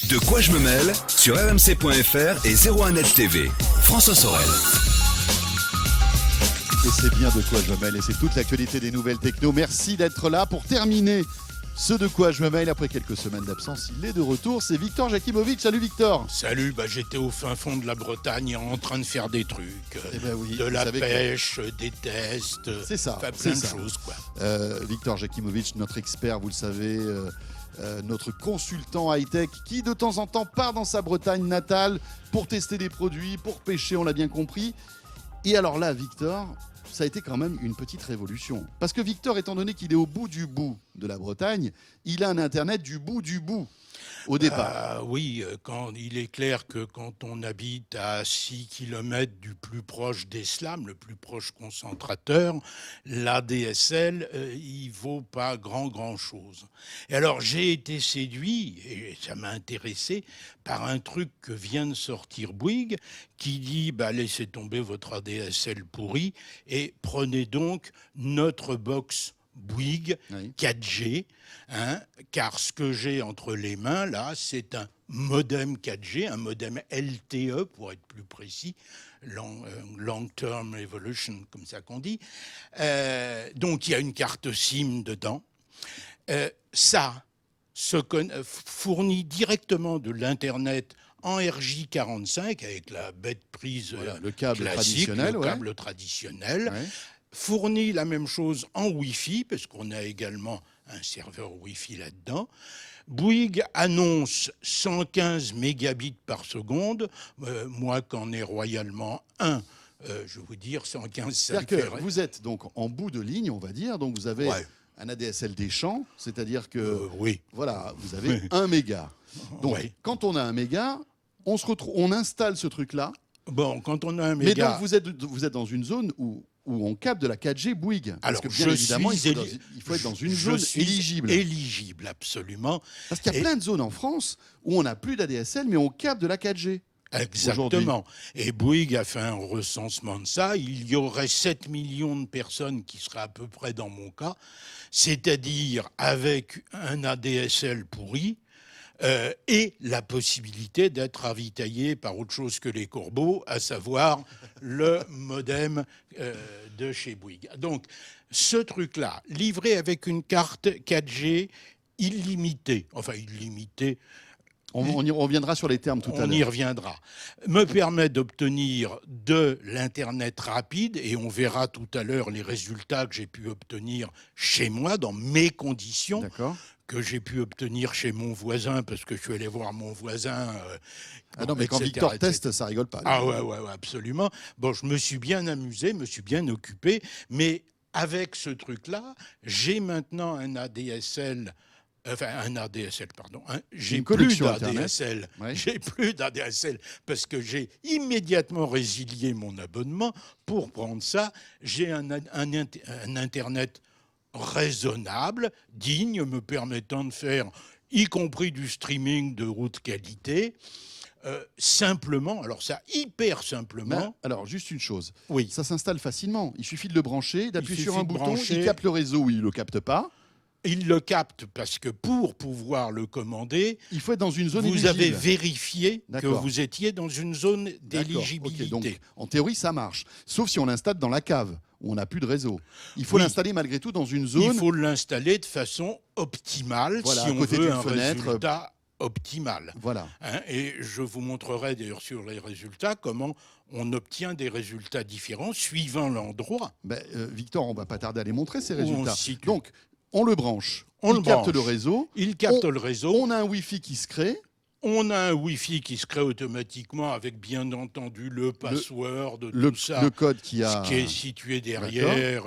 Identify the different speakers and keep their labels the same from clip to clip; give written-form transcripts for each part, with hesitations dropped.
Speaker 1: De quoi je me mêle sur rmc.fr et 01net TV. François Sorel.
Speaker 2: Et c'est bien de quoi je me mêle et c'est toute l'actualité des nouvelles techno. Merci d'être là pour terminer ce de quoi je me mêle. Après quelques semaines d'absence, il est de retour. C'est Victor Jakimovic. Salut Victor.
Speaker 3: Salut, j'étais au fin fond de la Bretagne en train de faire des trucs.
Speaker 2: Oui,
Speaker 3: de la pêche, des tests.
Speaker 2: C'est ça.
Speaker 3: Plein de choses, quoi.
Speaker 2: Victor Jakimovic, notre expert, vous le savez. Notre consultant high-tech qui de temps en temps part dans sa Bretagne natale pour tester des produits, pour pêcher, on l'a bien compris. Et alors là, Victor, ça a été quand même une petite révolution. Parce que Victor, étant donné qu'il est au bout du bout de la Bretagne, il a un Internet du bout au départ.
Speaker 3: Oui, il est clair que quand on habite à 6 km du plus proche des slams, le plus proche concentrateur, l'ADSL, il vaut pas grand-chose. Et alors, j'ai été séduit, et ça m'a intéressé, par un truc que vient de sortir Bouygues, qui dit, laissez tomber votre ADSL pourri et prenez donc notre box Bouygues 4G, car ce que j'ai entre les mains, là, c'est un modem 4G, un modem LTE, pour être plus précis, Long Term Evolution, comme ça qu'on dit. Donc, il y a une carte SIM dedans. Ça fournit directement de l'Internet en RJ45, avec la bête prise
Speaker 2: le câble
Speaker 3: classique,
Speaker 2: traditionnel.
Speaker 3: Le câble traditionnel. Fournit la même chose en Wi-Fi, parce qu'on a également un serveur Wi-Fi là-dedans. Bouygues annonce 115 mégabits par seconde. Moi, qu'en ai royalement un, je vais vous dire, 115, ça
Speaker 2: C'est-à-dire que vous êtes donc en bout de ligne, on va dire. Donc vous avez un ADSL des champs, c'est-à-dire que voilà, vous avez 1 méga. Donc quand on a 1 méga, on installe ce truc-là.
Speaker 3: Bon, quand on a 1 méga...
Speaker 2: Mais donc vous êtes dans une zone où on capte de la 4G Bouygues. Parce que bien évidemment, il faut être dans une zone éligible.
Speaker 3: Éligible, absolument.
Speaker 2: Parce qu'il y a plein de zones en France où on n'a plus d'ADSL, mais on capte de la 4G.
Speaker 3: Exactement. Et Bouygues a fait un recensement de ça. Il y aurait 7 millions de personnes qui seraient à peu près dans mon cas, c'est-à-dire avec un ADSL pourri, et la possibilité d'être ravitaillé par autre chose que les corbeaux, à savoir le modem de chez Bouygues. Donc, ce truc-là, livré avec une carte 4G illimitée,
Speaker 2: on y reviendra sur les termes tout à l'heure.
Speaker 3: On y reviendra. Me permet d'obtenir de l'Internet rapide, et on verra tout à l'heure les résultats que j'ai pu obtenir chez moi, dans mes conditions.
Speaker 2: D'accord.
Speaker 3: Que j'ai pu obtenir chez mon voisin, parce que je suis allé voir mon voisin.
Speaker 2: Non, mais quand Victor teste, ça rigole pas.
Speaker 3: Ouais, absolument. Bon, je me suis bien amusé, me suis bien occupé, mais avec ce truc-là, j'ai maintenant un ADSL. J'ai plus d'ADSL. J'ai plus d'ADSL parce que j'ai immédiatement résilié mon abonnement pour prendre ça. J'ai un Internet raisonnable, digne, me permettant de faire, y compris du streaming de haute qualité, simplement, alors ça, hyper simplement.
Speaker 2: Alors, juste une chose,
Speaker 3: ça
Speaker 2: s'installe facilement. Il suffit de le brancher, d'appuyer sur un bouton, il capte le réseau ou il ne le capte pas.
Speaker 3: Il le capte parce que pour pouvoir le commander,
Speaker 2: il faut être dans une zone
Speaker 3: vous
Speaker 2: éligible.
Speaker 3: avez vérifié que vous étiez dans une zone d'éligibilité.
Speaker 2: Donc, en théorie, ça marche. Sauf si on l'installe dans la cave, où on n'a plus de réseau. Il faut l'installer malgré tout dans une zone...
Speaker 3: Il faut l'installer de façon optimale, si on veut un résultat optimal.
Speaker 2: Voilà.
Speaker 3: Et je vous montrerai d'ailleurs sur les résultats comment on obtient des résultats différents suivant l'endroit.
Speaker 2: Victor, on ne va pas tarder à les montrer, ces résultats. Donc, on le branche, capte le réseau.
Speaker 3: Il capte le réseau.
Speaker 2: On a un Wi-Fi qui se crée.
Speaker 3: On a un Wi-Fi qui se crée automatiquement avec, bien entendu, le password,
Speaker 2: le code
Speaker 3: qui est situé derrière.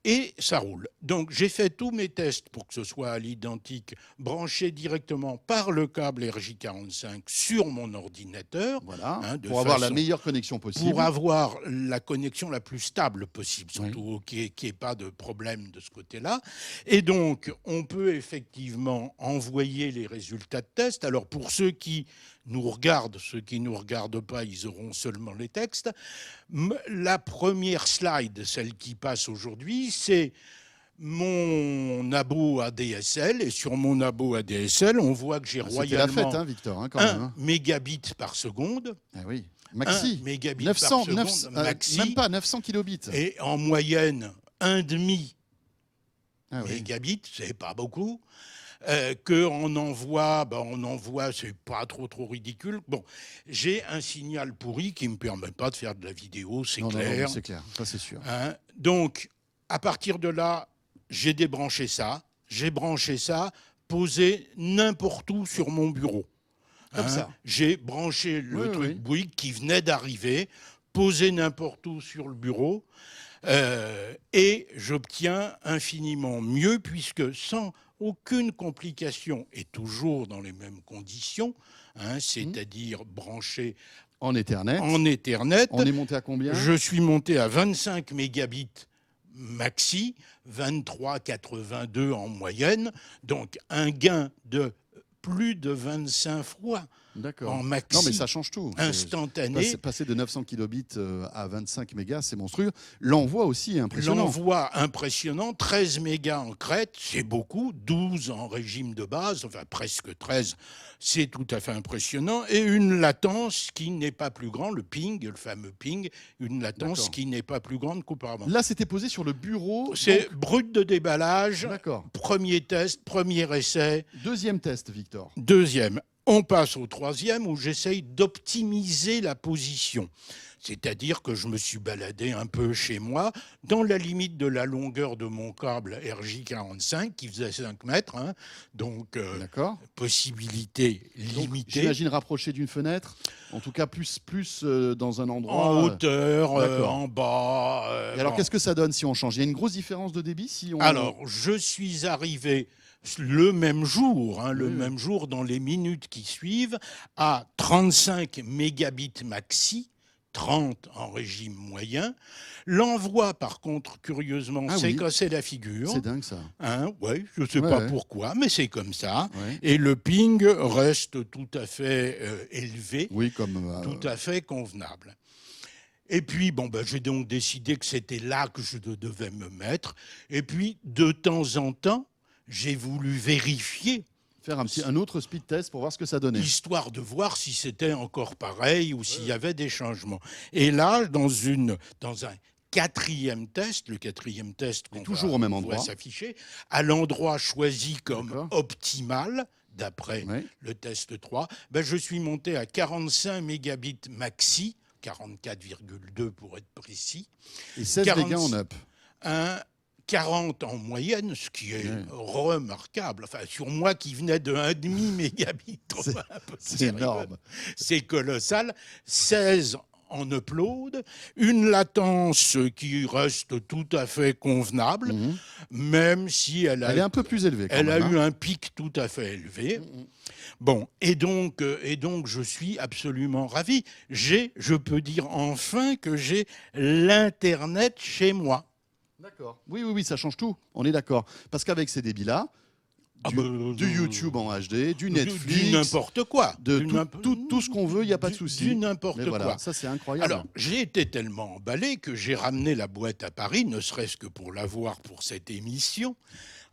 Speaker 3: Et ça roule. Donc, j'ai fait tous mes tests pour que ce soit à l'identique, branché directement par le câble RJ45 sur mon ordinateur.
Speaker 2: Voilà, pour avoir la meilleure connexion possible.
Speaker 3: Pour avoir la connexion la plus stable possible, surtout qu'il n'y ait pas de problème de ce côté-là. Et donc, on peut effectivement envoyer les résultats de test. Alors, pour ceux qui nous regardent, ceux qui ne nous regardent pas, ils auront seulement les textes. La première slide, celle qui passe aujourd'hui, c'est mon abo ADSL, et sur mon abo ADSL, on voit que j'ai
Speaker 2: C'était la
Speaker 3: royalement
Speaker 2: fête, hein, Victor, hein, quand même.
Speaker 3: 1
Speaker 2: Hein.
Speaker 3: mégabit par seconde.
Speaker 2: Ah oui. Maxi.
Speaker 3: 1 mégabit
Speaker 2: 900,
Speaker 3: par seconde
Speaker 2: 900,
Speaker 3: maxi.
Speaker 2: même pas 900 kilobits.
Speaker 3: Et en moyenne, 1,5
Speaker 2: Ah oui.
Speaker 3: mégabits, c'est pas beaucoup. Qu'on envoie, c'est pas trop ridicule. Bon, j'ai un signal pourri qui me permet pas de faire de la vidéo, c'est
Speaker 2: Non,
Speaker 3: clair.
Speaker 2: c'est clair, ça c'est sûr.
Speaker 3: Hein. Donc, à partir de là, j'ai débranché ça. J'ai branché ça, posé n'importe où sur mon bureau.
Speaker 2: Comme ça.
Speaker 3: J'ai branché le
Speaker 2: Oui,
Speaker 3: truc
Speaker 2: oui.
Speaker 3: Bouygues qui venait d'arriver, posé n'importe où sur le bureau, et j'obtiens infiniment mieux, puisque sans aucune complication, et toujours dans les mêmes conditions, c'est-à-dire branché
Speaker 2: En Ethernet.
Speaker 3: en Ethernet,
Speaker 2: On est monté à combien?
Speaker 3: je suis monté à 25 mégabits maxi, 23,82 en moyenne, donc un gain de plus de 25 fois
Speaker 2: D'accord.
Speaker 3: en maxi.
Speaker 2: Non, mais ça change tout.
Speaker 3: Instantané.
Speaker 2: Passer de 900 kilobits à 25 mégas, c'est monstrueux. L'envoi aussi est impressionnant.
Speaker 3: L'envoi impressionnant, 13 mégas en crête, c'est beaucoup, 12 en régime de base, enfin presque 13, c'est tout à fait impressionnant, et une latence qui n'est pas plus grande, le ping, le fameux ping, une latence
Speaker 2: D'accord.
Speaker 3: qui n'est pas plus grande qu'auparavant.
Speaker 2: Là, c'était posé sur le bureau.
Speaker 3: C'est
Speaker 2: donc-
Speaker 3: brut de déballage,
Speaker 2: D'accord.
Speaker 3: premier test, premier essai,
Speaker 2: Deuxième test, Victor.
Speaker 3: deuxième. On passe au troisième où j'essaye d'optimiser la position. C'est-à-dire que je me suis baladé un peu chez moi, dans la limite de la longueur de mon câble RJ45, qui faisait 5 mètres, donc
Speaker 2: D'accord.
Speaker 3: possibilité
Speaker 2: Donc,
Speaker 3: limitée.
Speaker 2: j'imagine rapproché d'une fenêtre. En tout cas, plus dans un endroit.
Speaker 3: En hauteur,
Speaker 2: d'accord.
Speaker 3: en bas.
Speaker 2: Et alors,
Speaker 3: bon.
Speaker 2: qu'est-ce que ça donne si on change? Il y a une grosse différence de débit si on.
Speaker 3: Alors, je suis arrivé le même jour, le
Speaker 2: Oui.
Speaker 3: même jour, dans les minutes qui suivent, à 35 mégabits maxi, 30 en régime moyen. L'envoi, par contre, curieusement,
Speaker 2: Ah
Speaker 3: s'est
Speaker 2: oui.
Speaker 3: cassé la figure.
Speaker 2: C'est dingue ça.
Speaker 3: Ouais, je ne sais
Speaker 2: Ouais,
Speaker 3: pas
Speaker 2: ouais.
Speaker 3: pourquoi, mais c'est comme ça.
Speaker 2: Ouais.
Speaker 3: Et le ping reste tout à fait élevé,
Speaker 2: Oui, comme.
Speaker 3: tout à fait convenable. Et puis, j'ai donc décidé que c'était là que je devais me mettre. Et puis, de temps en temps, j'ai voulu vérifier,
Speaker 2: Faire un autre speed test pour voir ce que ça donnait.
Speaker 3: histoire de voir si c'était encore pareil ou s'il y avait des changements. Et là, dans un quatrième test, le quatrième test qu'on
Speaker 2: toujours au même endroit.
Speaker 3: voit s'afficher, à l'endroit choisi comme
Speaker 2: D'accord.
Speaker 3: optimal, d'après
Speaker 2: Ouais.
Speaker 3: le test 3, je suis monté à 45 mégabits maxi, 44,2 pour être précis,
Speaker 2: Et 16
Speaker 3: 40
Speaker 2: dégâts en up.
Speaker 3: 40 en moyenne, ce qui est
Speaker 2: Ouais.
Speaker 3: remarquable. Enfin, sur moi qui venais de 1,5 mégabit, on
Speaker 2: C'est-
Speaker 3: va un peu
Speaker 2: C'est
Speaker 3: sérieux.
Speaker 2: énorme.
Speaker 3: C'est colossal. 16 en upload, une latence qui reste tout à fait convenable,
Speaker 2: Mhm.
Speaker 3: même si elle
Speaker 2: Elle est
Speaker 3: a,
Speaker 2: un peu plus élevée quand
Speaker 3: elle a
Speaker 2: même.
Speaker 3: eu un pic tout à fait élevé.
Speaker 2: Mhm.
Speaker 3: Bon, et donc, je suis absolument ravi. Je peux dire enfin que j'ai l'Internet chez moi.
Speaker 2: D'accord. Oui, ça change tout. On est d'accord. Parce qu'avec ces débits-là, du YouTube en HD, du Netflix,
Speaker 3: Du n'importe quoi.
Speaker 2: de
Speaker 3: Du
Speaker 2: tout ce qu'on veut, il n'y a pas de souci.
Speaker 3: Du n'importe
Speaker 2: Mais
Speaker 3: quoi.
Speaker 2: voilà, ça c'est incroyable.
Speaker 3: Alors, j'ai été tellement emballé que j'ai ramené la boîte à Paris, ne serait-ce que pour l'avoir pour cette émission.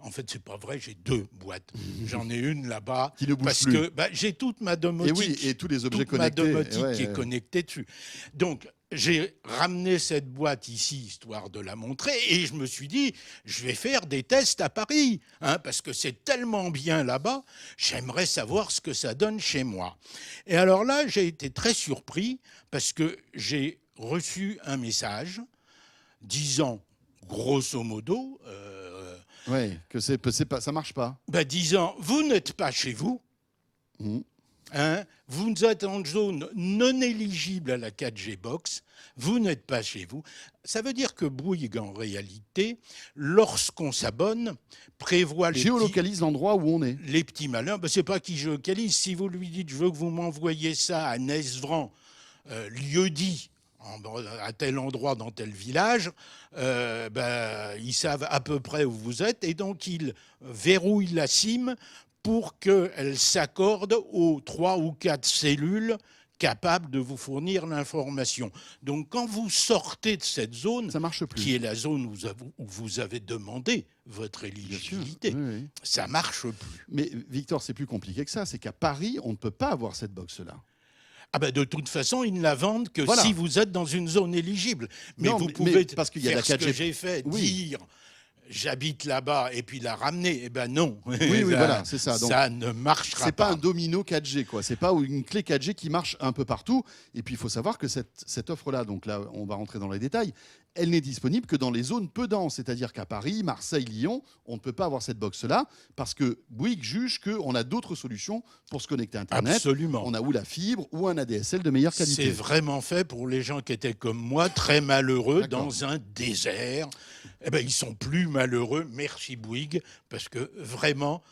Speaker 3: En fait, c'est pas vrai, j'ai 2 boîtes. J'en ai une là-bas.
Speaker 2: Qui ne bouge
Speaker 3: parce
Speaker 2: plus.
Speaker 3: que j'ai toute ma
Speaker 2: et
Speaker 3: domotique.
Speaker 2: oui, et tous les objets
Speaker 3: toute ma
Speaker 2: connectés.
Speaker 3: domotique
Speaker 2: Ouais,
Speaker 3: qui est
Speaker 2: ouais.
Speaker 3: connectée dessus. Donc, j'ai ramené cette boîte ici, histoire de la montrer, et je me suis dit, je vais faire des tests à Paris, parce que c'est tellement bien là-bas, j'aimerais savoir ce que ça donne chez moi. Et alors là, j'ai été très surpris, parce que j'ai reçu un message disant, grosso modo,
Speaker 2: Ouais, que c'est pas, ça marche pas.
Speaker 3: disant, vous n'êtes pas chez vous,
Speaker 2: Mhm.
Speaker 3: vous êtes en zone non éligible à la 4G Box, vous n'êtes pas chez vous. Ça veut dire que Bouygues, en réalité, lorsqu'on s'abonne, prévoit
Speaker 2: Géolocalise l'endroit où on est.
Speaker 3: les petits malins. C'est pas qui géolocalise. Si vous lui dites, je veux que vous m'envoyiez ça à Nesvran, lieu-dit, à tel endroit dans tel village, ils savent à peu près où vous êtes, et donc ils verrouillent la SIM pour qu'elle s'accorde aux 3 ou 4 cellules capable de vous fournir l'information. Donc quand vous sortez de cette zone,
Speaker 2: Ça marche plus.
Speaker 3: qui est la zone où vous avez demandé votre
Speaker 2: Bien sûr.
Speaker 3: éligibilité,
Speaker 2: Oui, oui.
Speaker 3: ça marche plus.
Speaker 2: Mais Victor, c'est plus compliqué que ça. C'est qu'à Paris, on ne peut pas avoir cette box-là.
Speaker 3: Ah ben de toute façon, ils ne la vendent que
Speaker 2: Voilà.
Speaker 3: si vous êtes dans une zone éligible. Mais
Speaker 2: Non,
Speaker 3: vous
Speaker 2: mais
Speaker 3: pouvez
Speaker 2: parce qu'il y a
Speaker 3: faire
Speaker 2: la
Speaker 3: ce
Speaker 2: 4G.
Speaker 3: que j'ai fait,
Speaker 2: Oui.
Speaker 3: dire j'habite là-bas et puis la ramener. Eh ben non.
Speaker 2: Oui, voilà, c'est ça. Donc,
Speaker 3: ça ne marchera
Speaker 2: c'est pas
Speaker 3: pas.
Speaker 2: un domino 4G, quoi. C'est pas une clé 4G qui marche un peu partout. Et puis, il faut savoir que cette offre-là, donc là, on va rentrer dans les détails, elle n'est disponible que dans les zones peu denses. C'est-à-dire qu'à Paris, Marseille, Lyon, on ne peut pas avoir cette box-là parce que Bouygues juge qu'on a d'autres solutions pour se connecter à Internet.
Speaker 3: Absolument.
Speaker 2: On a ou la fibre ou un ADSL de meilleure qualité.
Speaker 3: C'est vraiment fait pour les gens qui étaient comme moi, très malheureux
Speaker 2: D'accord.
Speaker 3: dans un désert. Eh ben, ils sont plus malheureux, merci Bouygues, parce que vraiment,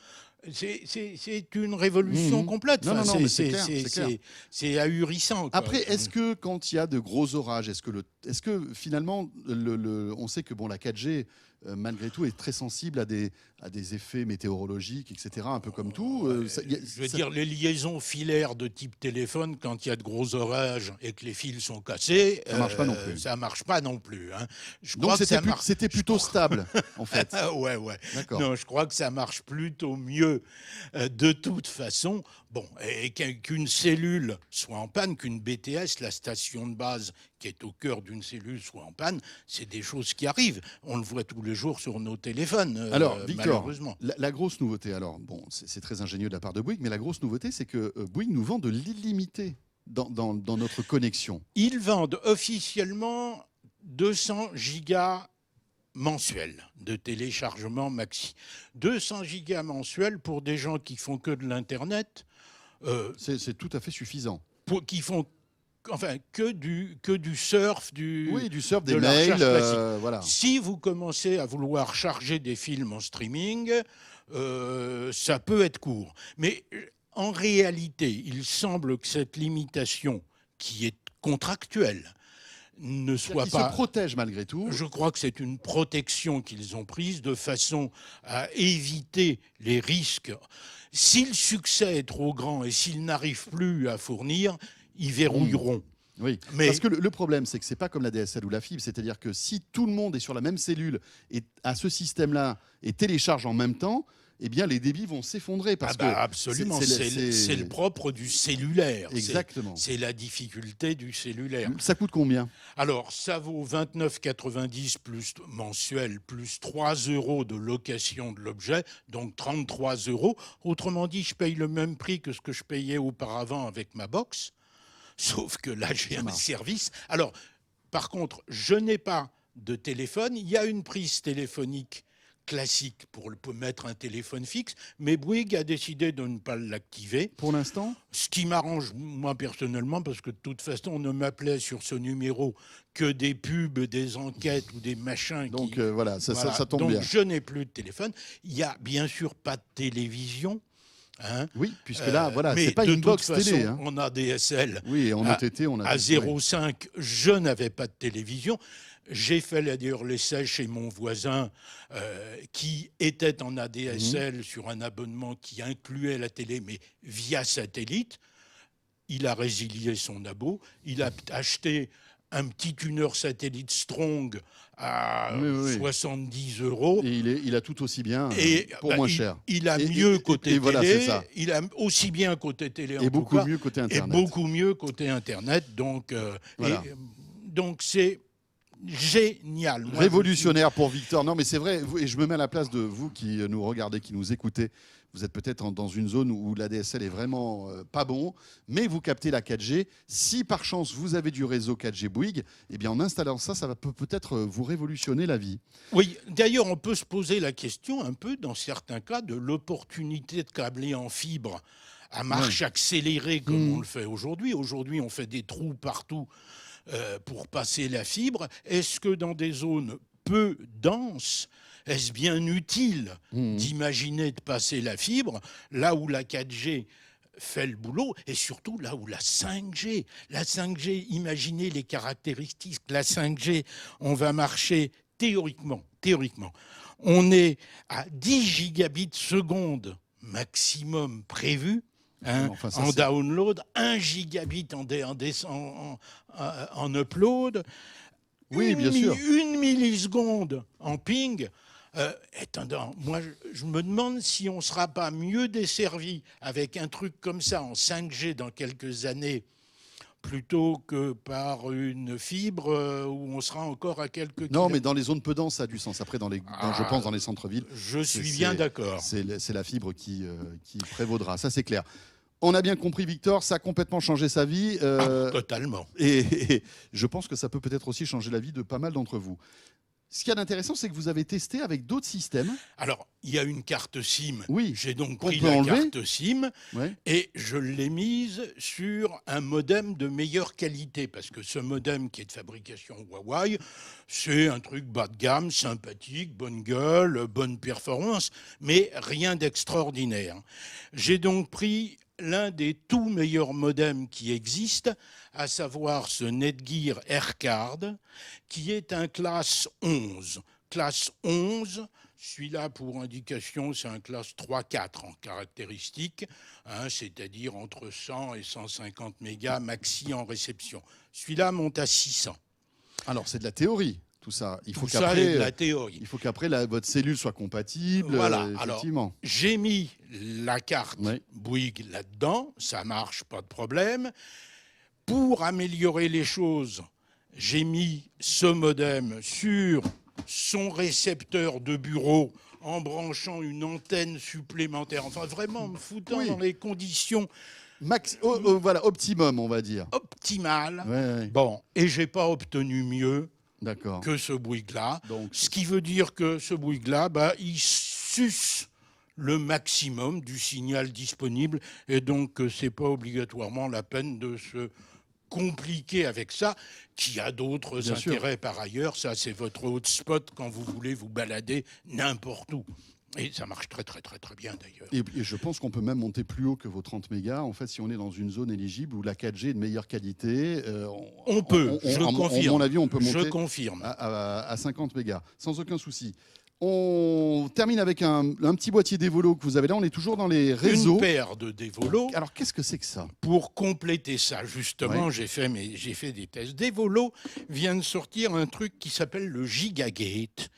Speaker 3: c'est une révolution complète.
Speaker 2: Non,
Speaker 3: Enfin,
Speaker 2: non, non, mais c'est clair, c'est clair.
Speaker 3: c'est ahurissant, quoi.
Speaker 2: Après, est-ce que quand il y a de gros orages, est-ce que finalement, on sait que bon, la 4G, malgré tout, est très sensible à des effets météorologiques, etc., un peu comme tout.
Speaker 3: Je veux dire, les liaisons filaires de type téléphone, quand il y a de gros orages et que les fils sont cassés,
Speaker 2: Ça marche pas non plus.
Speaker 3: Ça marche pas non plus. Hein. Je
Speaker 2: Donc
Speaker 3: crois que ça marche.
Speaker 2: c'était plutôt stable, en fait.
Speaker 3: Ah, ouais.
Speaker 2: D'accord.
Speaker 3: Non, je crois que ça marche plutôt mieux de toute façon. Bon, et qu'une cellule soit en panne, qu'une BTS, la station de base qui est au cœur d'une cellule, soit en panne, c'est des choses qui arrivent. On le voit tous les jours sur nos téléphones,
Speaker 2: Alors, Victor,
Speaker 3: malheureusement.
Speaker 2: la grosse nouveauté, alors, bon, c'est très ingénieux de la part de Bouygues, mais la grosse nouveauté, c'est que Bouygues nous vend de l'illimité dans notre connexion.
Speaker 3: Ils vendent officiellement 200 gigas mensuels de téléchargement maxi. 200 gigas mensuels pour des gens qui font que de l'Internet,
Speaker 2: C'est tout à fait suffisant.
Speaker 3: qui font que du surf,
Speaker 2: Oui, du surf,
Speaker 3: de
Speaker 2: des
Speaker 3: la
Speaker 2: mails,
Speaker 3: recherche classique.
Speaker 2: voilà.
Speaker 3: Si vous commencez à vouloir charger des films en streaming, ça peut être court. Mais en réalité, il semble que cette limitation, qui est contractuelle, ne soit
Speaker 2: Ils
Speaker 3: pas...
Speaker 2: se protègent malgré tout.
Speaker 3: Je crois que c'est une protection qu'ils ont prise de façon à éviter les risques. Si le succès est trop grand et s'ils n'arrivent plus à fournir, ils verrouilleront.
Speaker 2: Oui,
Speaker 3: Mais-
Speaker 2: parce que le problème, c'est que c'est pas comme la DSL ou la fibre, c'est-à-dire que si tout le monde est sur la même cellule et a ce système-là et télécharge en même temps, eh bien les débits vont s'effondrer parce
Speaker 3: Absolument, c'est le propre du cellulaire.
Speaker 2: Exactement.
Speaker 3: C'est la difficulté du cellulaire.
Speaker 2: Ça coûte combien?
Speaker 3: Alors, ça vaut 29,90 plus mensuel, plus 3 € de location de l'objet, donc 33 €. Autrement dit, je paye le même prix que ce que je payais auparavant avec ma box, sauf que là, j'ai un
Speaker 2: marche.
Speaker 3: service. Alors, par contre, je n'ai pas de téléphone. Il y a une prise téléphonique classique pour mettre un téléphone fixe, mais Bouygues a décidé de ne pas l'activer.
Speaker 2: Pour l'instant?
Speaker 3: Ce qui m'arrange, moi, personnellement, parce que de toute façon, on ne m'appelait sur ce numéro que des pubs, des enquêtes ou des machins.
Speaker 2: Donc voilà, ça tombe
Speaker 3: Donc,
Speaker 2: bien.
Speaker 3: je n'ai plus de téléphone. Il n'y a bien sûr pas de télévision. Hein,
Speaker 2: Oui, puisque là, voilà,
Speaker 3: mais
Speaker 2: c'est pas
Speaker 3: de
Speaker 2: une
Speaker 3: toute
Speaker 2: box
Speaker 3: façon,
Speaker 2: télé. Hein.
Speaker 3: on a DSL.
Speaker 2: Oui, et en
Speaker 3: à-
Speaker 2: OTT, on a...
Speaker 3: À 0,5, je n'avais pas de télévision. J'ai fait d'ailleurs l'essai chez mon voisin qui était en ADSL sur un abonnement qui incluait la télé, mais via satellite. Il a résilié son abo. Il a acheté un petit tuner satellite Strong à
Speaker 2: Oui.
Speaker 3: 70 €.
Speaker 2: Et il a tout aussi bien
Speaker 3: Et
Speaker 2: pour
Speaker 3: bah,
Speaker 2: moins cher.
Speaker 3: Il a
Speaker 2: Et-
Speaker 3: mieux
Speaker 2: et-
Speaker 3: côté
Speaker 2: et
Speaker 3: télé.
Speaker 2: voilà, c'est ça.
Speaker 3: Il a aussi bien côté télé en
Speaker 2: Et
Speaker 3: tout
Speaker 2: beaucoup
Speaker 3: cas,
Speaker 2: mieux côté
Speaker 3: et
Speaker 2: Internet.
Speaker 3: beaucoup mieux côté Internet. Donc,
Speaker 2: Voilà.
Speaker 3: donc c'est génial. Moi,
Speaker 2: Révolutionnaire pour Victor. Non, mais c'est vrai. Et je me mets à la place de vous qui nous regardez, qui nous écoutez. Vous êtes peut-être dans une zone où l'ADSL est vraiment pas bon, mais vous captez la 4G. Si par chance vous avez du réseau 4G Bouygues, eh bien en installant ça, ça va peut-être vous révolutionner la vie.
Speaker 3: Oui, d'ailleurs, on peut se poser la question un peu, dans certains cas, de l'opportunité de câbler en fibre à marche accélérée comme on le fait aujourd'hui. Aujourd'hui, on fait des trous partout pour passer la fibre. Est-ce que dans des zones peu denses, est-ce bien utile d'imaginer de passer la fibre là où la 4G fait le boulot et surtout là où la 5G, imaginez les caractéristiques. La 5G, on va marcher théoriquement, on est à 10 gigabits seconde maximum prévu.
Speaker 2: Enfin, ça,
Speaker 3: en
Speaker 2: c'est-
Speaker 3: download, 1 gigabit en upload,
Speaker 2: Oui, bien sûr.
Speaker 3: une milliseconde en ping. Attends, moi je me demande si on ne sera pas mieux desservi avec un truc comme ça en 5G dans quelques années plutôt que par une fibre où on sera encore à quelques
Speaker 2: Non,
Speaker 3: kilomètres.
Speaker 2: mais dans les zones peu denses, ça a du sens. Après, je pense dans les centres-villes,
Speaker 3: Je
Speaker 2: c'est-
Speaker 3: suis bien
Speaker 2: c'est-
Speaker 3: d'accord.
Speaker 2: c'est la fibre qui prévaudra. Ça, c'est clair. On a bien compris, Victor, ça a complètement changé sa vie.
Speaker 3: Totalement.
Speaker 2: Et je pense que ça peut peut-être aussi changer la vie de pas mal d'entre vous. Ce qu'il y a d'intéressant, c'est que vous avez testé avec d'autres systèmes.
Speaker 3: Alors, il y a une carte SIM.
Speaker 2: Oui,
Speaker 3: J'ai donc
Speaker 2: qu'on
Speaker 3: pris
Speaker 2: peut
Speaker 3: la
Speaker 2: enlever.
Speaker 3: carte SIM
Speaker 2: Ouais.
Speaker 3: et je l'ai mise sur un modem de meilleure qualité parce que ce modem qui est de fabrication Huawei, c'est un truc bas de gamme, sympathique, bonne gueule, bonne performance, mais rien d'extraordinaire. J'ai donc pris l'un des tout meilleurs modems qui existent, à savoir ce Netgear AirCard, qui est un classe 11. Classe 11, celui-là, pour indication, c'est un classe 3-4 en caractéristiques, c'est-à-dire entre 100 et 150 mégas maxi en réception. Celui-là monte à 600.
Speaker 2: Alors, c'est de la théorie, tout ça.
Speaker 3: Tout ça est de la théorie.
Speaker 2: Il faut qu'après, votre cellule soit compatible.
Speaker 3: Voilà, alors,
Speaker 2: effectivement.
Speaker 3: j'ai mis la carte
Speaker 2: Ouais.
Speaker 3: Bouygues là-dedans, ça marche, pas de problème. Pour améliorer les choses, j'ai mis ce modem sur son récepteur de bureau en branchant une antenne supplémentaire. Enfin, vraiment, me foutant
Speaker 2: Oui.
Speaker 3: dans les conditions
Speaker 2: Voilà, optimum, on va dire.
Speaker 3: optimales.
Speaker 2: Ouais.
Speaker 3: Bon, et j'ai pas obtenu mieux
Speaker 2: D'accord.
Speaker 3: que ce Bouygues-là.
Speaker 2: Donc,
Speaker 3: Ce qui veut dire que ce Bouygues-là, il suce le maximum du signal disponible et donc c'est pas obligatoirement la peine de se compliquer avec ça, qui a d'autres
Speaker 2: Bien sûr.
Speaker 3: intérêts par ailleurs. Ça, c'est votre hotspot quand vous voulez vous balader n'importe où. Et ça marche très, très, très, très bien d'ailleurs.
Speaker 2: Et je pense qu'on peut même monter plus haut que vos 30 mégas. En fait, si on est dans une zone éligible où la 4G est de meilleure qualité,
Speaker 3: On peut, je confirme.
Speaker 2: À mon avis, on peut
Speaker 3: Je
Speaker 2: monter
Speaker 3: confirme.
Speaker 2: à 50 mégas, sans aucun souci. On termine avec un petit boîtier Devolo que vous avez là. On est toujours dans les réseaux.
Speaker 3: Une paire de Devolo.
Speaker 2: Alors, qu'est-ce que c'est que ça?
Speaker 3: Pour compléter ça, justement,
Speaker 2: Ouais.
Speaker 3: j'ai fait des tests. Devolo vient de sortir un truc qui s'appelle le Gigagate.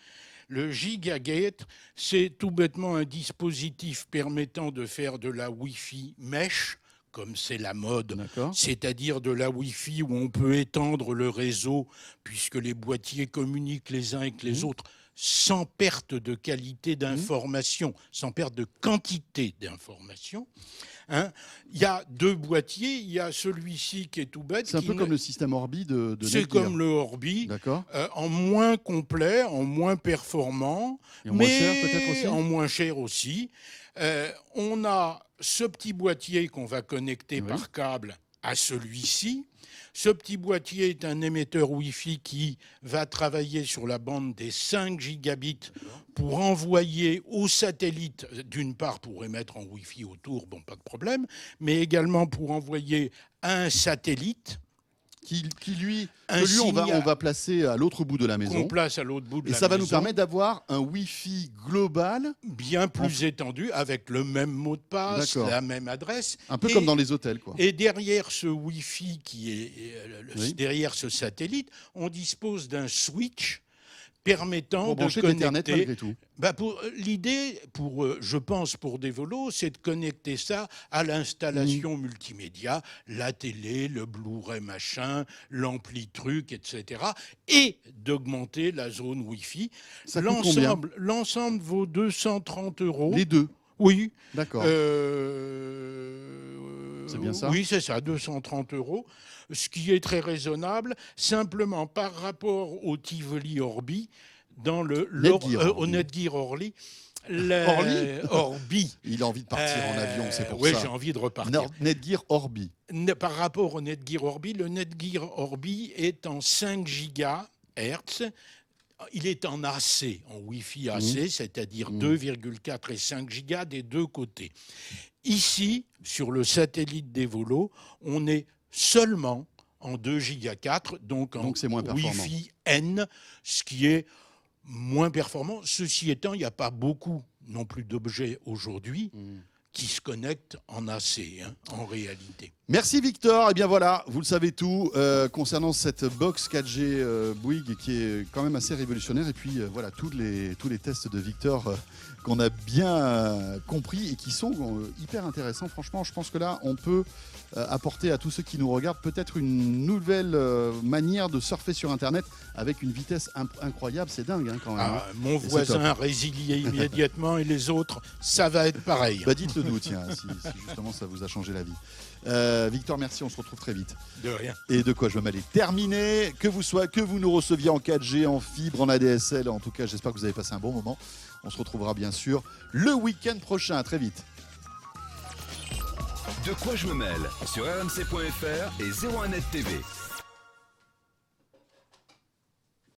Speaker 3: Le Gigagate, c'est tout bêtement un dispositif permettant de faire de la Wi-Fi mesh, comme c'est la mode,
Speaker 2: D'accord.
Speaker 3: c'est-à-dire de la Wi-Fi où on peut étendre le réseau, puisque les boîtiers communiquent les uns avec les autres, sans perte de qualité d'information, sans perte de quantité d'information. Il y a deux boîtiers, il y a celui-ci qui est tout bête.
Speaker 2: C'est un peu comme le système Orbi de
Speaker 3: C'est
Speaker 2: Netgear.
Speaker 3: comme le Orbi,
Speaker 2: D'accord.
Speaker 3: en moins complet, en moins performant,
Speaker 2: Et en moins cher, peut-être aussi.
Speaker 3: en moins cher aussi. On a ce petit boîtier qu'on va connecter
Speaker 2: Oui.
Speaker 3: par câble à celui-ci. Ce petit boîtier est un émetteur Wi-Fi qui va travailler sur la bande des 5 gigabits pour envoyer au satellite, d'une part pour émettre en Wi-Fi autour, bon, pas de problème, mais également pour envoyer à un satellite
Speaker 2: Lui,
Speaker 3: Un
Speaker 2: que lui on
Speaker 3: signal.
Speaker 2: va placer à l'autre bout de la
Speaker 3: qu'on
Speaker 2: maison.
Speaker 3: place à l'autre bout de
Speaker 2: Et
Speaker 3: la
Speaker 2: ça va nous
Speaker 3: maison,
Speaker 2: permettre d'avoir un Wi-Fi global,
Speaker 3: bien plus étendu, avec le même mot de passe,
Speaker 2: D'accord.
Speaker 3: la même adresse.
Speaker 2: un peu
Speaker 3: Et-
Speaker 2: comme dans les hôtels, quoi.
Speaker 3: Et derrière ce Wi-Fi qui est
Speaker 2: Oui.
Speaker 3: derrière ce satellite, on dispose d'un switch permettant
Speaker 2: Pour
Speaker 3: de
Speaker 2: brancher l'Ethernet
Speaker 3: connecter.
Speaker 2: malgré tout.
Speaker 3: L'idée, je pense, pour Devolo, c'est de connecter ça à l'installation multimédia, la télé, le Blu-ray machin, l'ampli truc, etc. Et d'augmenter la zone Wi-Fi.
Speaker 2: Ça coûte combien
Speaker 3: L'ensemble vaut 230 €.
Speaker 2: Les deux,
Speaker 3: Oui.
Speaker 2: d'accord. C'est bien ça.
Speaker 3: Oui, c'est ça, 230 €, ce qui est très raisonnable, simplement par rapport au Tivoli Orbi, dans au Netgear Orly. Orbi.
Speaker 2: Il a envie de partir en avion, c'est pour
Speaker 3: Oui,
Speaker 2: ça.
Speaker 3: j'ai envie de repartir.
Speaker 2: Netgear Orbi.
Speaker 3: Par rapport au Netgear Orbi, le Netgear Orbi est en 5 GHz. Il est en AC, en Wi-Fi AC, c'est-à-dire 2,4 et 5 gigas des deux côtés. Ici, sur le satellite Devolo, on est seulement en 2 giga 4, donc
Speaker 2: c'est moins performant.
Speaker 3: Wi-Fi N, ce qui est moins performant. Ceci étant, il n'y a pas beaucoup non plus d'objets aujourd'hui qui se connectent en assez, en réalité.
Speaker 2: Merci Victor. Et bien voilà, vous le savez tout concernant cette box 4G Bouygues qui est quand même assez révolutionnaire. Et puis voilà, tous les tests de Victor qu'on a bien compris et qui sont hyper intéressants. Franchement, je pense que là, on peut apporter à tous ceux qui nous regardent peut-être une nouvelle manière de surfer sur Internet avec une vitesse incroyable. C'est dingue quand même.
Speaker 3: Mon voisin résilié immédiatement et les autres, ça va être pareil.
Speaker 2: Bah dites-le nous, tiens, si justement ça vous a changé la vie. Victor, merci, on se retrouve très vite.
Speaker 3: De rien.
Speaker 2: Et de quoi je vais m'aller terminer, que vous nous receviez en 4G, en fibre, en ADSL, en tout cas j'espère que vous avez passé un bon moment. On se retrouvera bien sûr le week-end prochain, à très vite.
Speaker 1: De quoi je me mêle sur rmc.fr et 01net TV.